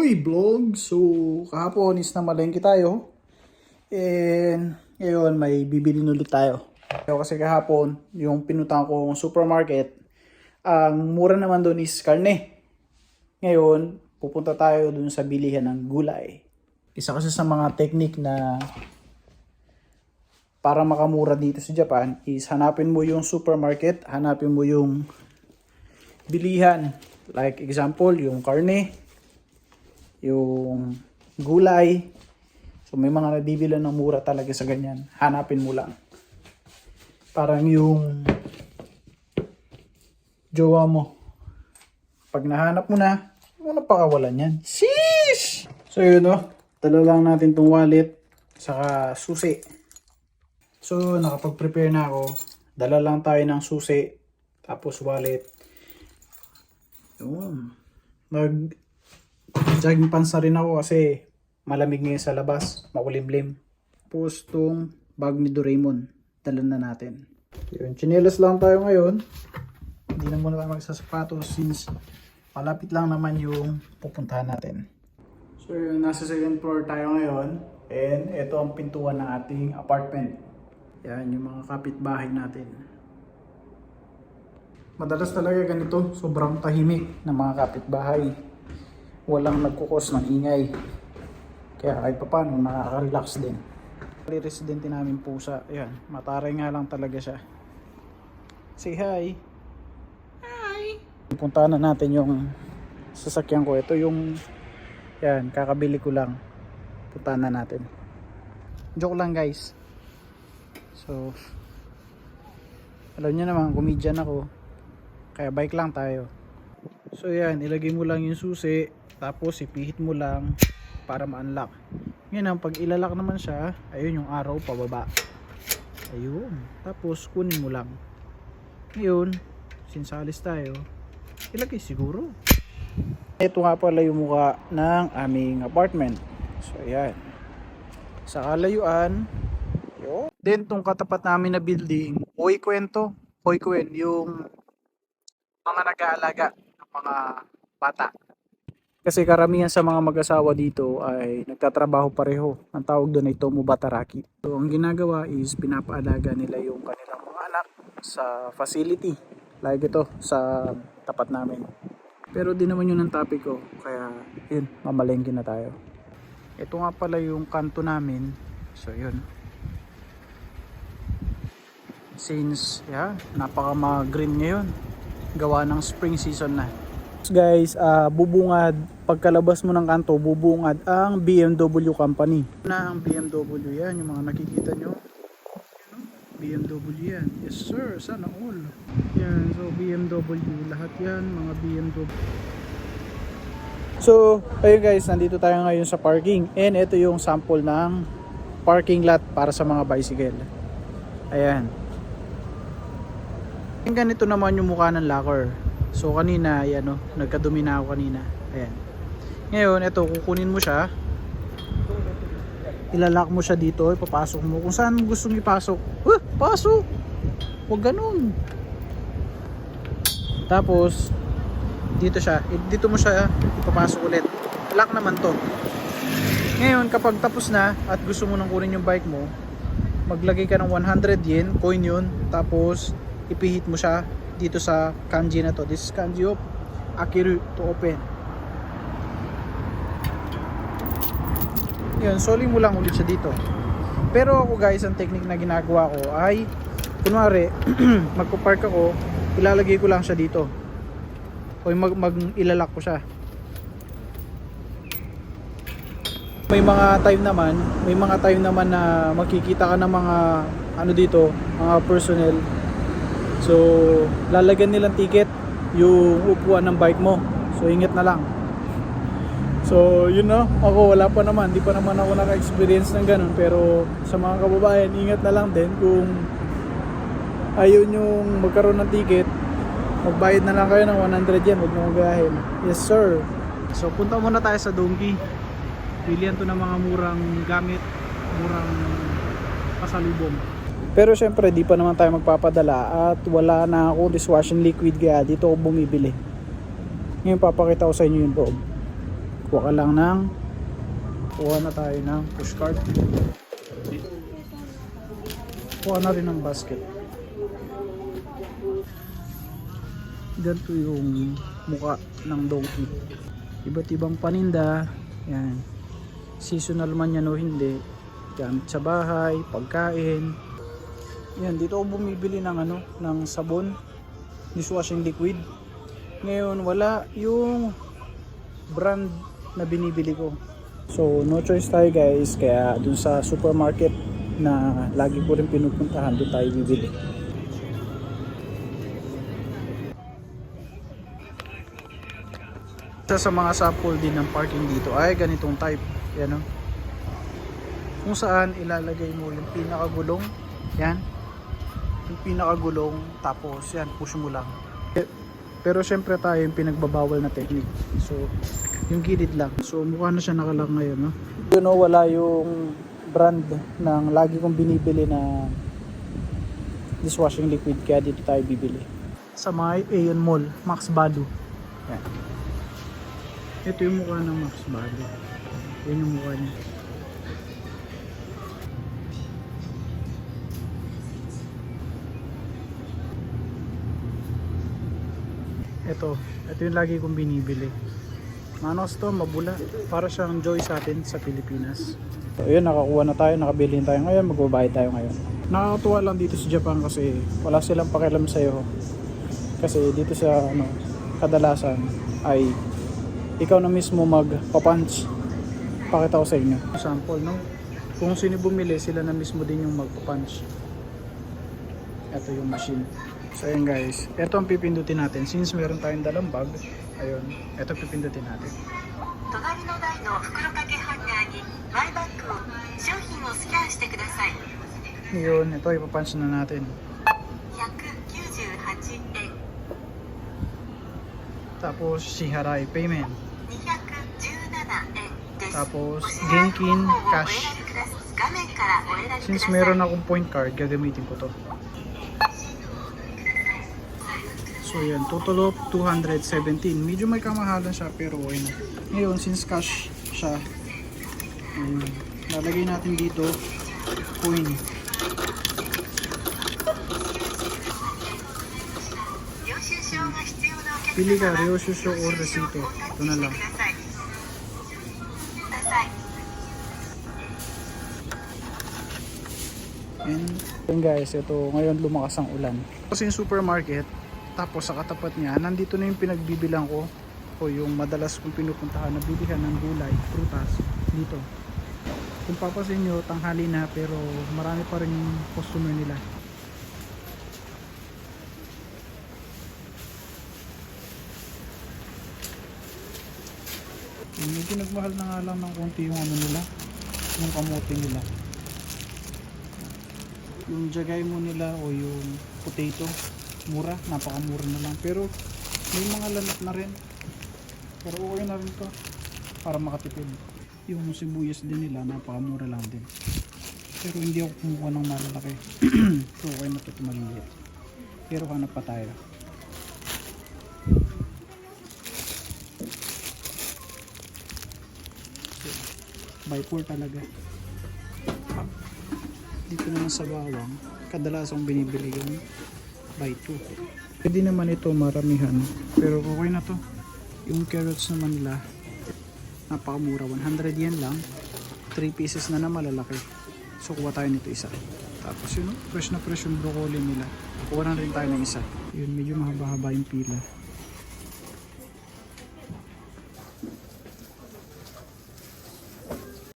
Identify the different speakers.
Speaker 1: Uy, vlog! So, kahapon is namalengke tayo. And ngayon may bibili ulit tayo. Kasi kahapon, yung pinuntahan kong supermarket, ang mura naman doon is karne. Ngayon, pupunta tayo doon sa bilihan ng gulay. Isa kasi sa mga technique na para makamura dito sa Japan is hanapin mo yung supermarket, hanapin mo yung bilihan. Like example, yung karne, yung gulay. So may mga nabibilan ng mura talaga sa ganyan. Hanapin mo lang. Parang yung jowa mo. Pag nahanap mo na, wala pakawalan yan. Sheesh! So yun o. Dala lang natin tong wallet. Saka susi. So nakapag-prepare na ako. Dala lang tayo ng susi. Tapos wallet. Yun. Jogging pants na rin ako kasi malamig ngayon sa labas, makulimlim. Tapos itong bag ni Doraemon, dala na natin. Yun, chinelas lang tayo ngayon. Hindi na muna tayo magsasapatos since malapit lang naman yung pupuntahan natin. So yun, nasa second floor tayo ngayon. And ito ang pintuan ng ating apartment. Yan, yung mga kapitbahay natin. Madalas talaga ganito, sobrang tahimik ng mga kapitbahay. Walang nagkukos ng ingay. Kaya kahit pa paano, nakaka-relax din. Residente namin pusa. Ayan, mataray nga lang talaga siya. Say hi! Hi! Puntahan na natin yung sasakyan ko. Ito yung, yan, kakabili ko lang. Puntahan na natin. Joke lang guys. So, alam nyo naman, comedian ako. Kaya bike lang tayo. So yan, ilagay mo lang yung susi. Tapos ipihit mo lang para ma-unlock. Ngayon, pag ilalak naman siya, ayun yung arrow pababa. Ayun. Tapos kunin mo lang. Ngayon, since alis tayo, ilagay siguro. Ito nga pala yung mukha ng aming apartment. So ayan. Sa kalayuan, yun. Then tong katapat namin na building, Hoy Kwento. Hoy Kwen, yung mga nag-aalaga ng mga bata. Kasi karamihan sa mga mag-asawa dito ay nagtatrabaho pareho. Ang tawag doon ay tomobataraki. So ang ginagawa is pinapaalaga nila yung kanilang mga anak sa facility. Like ito sa tapat namin. Pero di naman yun ang topic ko. Kaya yun, mamalengke na tayo. Ito nga pala yung kanto namin. So yun. Since napaka green ngayon. Gawa ng spring season na. Guys, bubungad, pagkalabas mo ng kanto, bubungad ang BMW company. Na ang BMW yan, yung mga nakikita nyo. BMW yan. Yes sir, sana all. Yan, so BMW, lahat yan, mga BMW. So, ayun guys, nandito tayo ngayon sa parking. And ito yung sample ng parking lot para sa mga bicycle. Ayan. Ganito naman yung mukha ng locker. So kanina, ayan o, nagkadumi na ako kanina. Ayan. Ngayon, ito, kukunin mo siya. Ilalak mo siya dito, ipapasok mo. Kung saan mo gustong ipasok, pasok! Huwag ganun. Tapos, dito siya. Dito mo siya ipapasok ulit. Lock naman to. Ngayon, kapag tapos na at gusto mo nang kunin yung bike mo, maglagay ka ng 100 yen, coin yun. Tapos, ipihit mo siya dito sa kanji na to. This is kanji of Akiru to open. Yun, soli mo lang ulit siya dito. Pero ako guys, ang technique na ginagawa ko ay kunwari, magpo-park ako, ilalagay ko lang siya dito. O ilalak ko siya. May mga time naman na makikita ka ng mga ano dito, mga personnel. So, lalagyan nilang ticket yung upuan ng bike mo. So, ingat na lang. So, yun no. Ako, wala pa naman. Di pa naman ako naka-experience ng ganun. Pero, sa mga kababayan, ingat na lang din. Kung ayaw nyong magkaroon ng ticket, magbayad na lang kayo ng 100 yen. Huwag nyo magahin. Yes, sir. So, punta muna tayo sa Donki. Pilihan to ng mga murang gamit. Murang pasalubong. Pero syempre di pa naman tayo magpapadala at wala na ako dishwashing liquid kaya dito ako bumibili. Ngayon papakita ko sa inyo yung loob. Kuha ka lang ng kuha na tayo ng pushcart. Kuha na rin ng basket. Ganito yung muka ng donkey. Iba't ibang paninda. Yan. Seasonal man yan o hindi. Gamit sa bahay, pagkain. Yan, dito ako bumibili ng ng sabon, dishwashing liquid. Ngayon wala yung brand na binibili ko. So no choice tayo guys, kaya dun sa supermarket na lagi ko rin pinupuntahan, doon tayo bibili. Isa sa mga sample din ng parking dito ay ganitong type. Yan o. Kung saan ilalagay mo yung pinakagulong. Yan. Yung pinakagulong, tapos yan, push mo lang. Pero syempre tayo yung pinagbabawal na technique. So yung gilid lang. So mukha na siya nakalak ngayon, no? You know, wala yung brand ng lagi kong binibili na dishwashing liquid, kaya dito tayo bibili. Sa may Aeon Mall, Max Balu. Yan. Ito yung mukha ng Max Balu. Yan yung mukha niya. Ito yung lagi kong binibili. Manos to, mabula. Para siyang joy sa atin sa Pilipinas. So yun, nakakuha na tayo, nakabili tayo ngayon, magbabayad tayo ngayon. Nakakatuwa lang dito sa Japan kasi wala silang pakialam sa'yo. Kasi dito sa kadalasan ay ikaw na mismo magpapunch. Pakita ko sa inyo. Sample, no? Kung sino bumili, sila na mismo din yung magpapunch. Ito yung machine. So ayun guys, ito ang pipindutin natin. Since meron tayong dalang bag, ayun, ito pipindutin natin. Yun, ito ipapunch na natin. Tapos Shiharai payment. Tapos Genkin cash. Since meron akong point card, gagamitin ko to. So yan, total of 217. Medyo may kamahalan siya pero okay na. Ngayon, since cash siya, lalagay natin dito coin. Pili ka, Ryoshusho or Resito. Ito na lang. And guys, ito ngayon lumakas ang ulan. Kasi yung supermarket, tapos sa katapat niya, nandito na yung pinagbibilang ko o yung madalas kong pinupuntahan na bilihan ng gulay, prutas dito. Kung papasin nyo, tanghali na pero marami pa rin yung customer nila. Medyo nagmahal na nga lang ng konti yung nila, yung kamote nila. Yung jagay mo nila o yung potato, mura, napakamura na lang. Pero may mga lanat na rin. Pero okay na rin to para makatipid. Yung sibuyas din nila, napakamura lang din. Pero hindi ako kumuha ng malalaki. So okay na to maliit. Pero hanap pa tayo. By 4 talaga. Dito naman sa bawang, kadalasang binibili yung by 2. Pwede naman ito maramihan, pero okay na to. Yung carrots naman nila, napakamura, 100 yen lang. 3 pieces na malalaki. So kuha tayo nito isa. Tapos yun, fresh na fresh yung broccoli nila. Kuha na rin tayo ng isa. Yun, medyo mahaba-haba yung pila.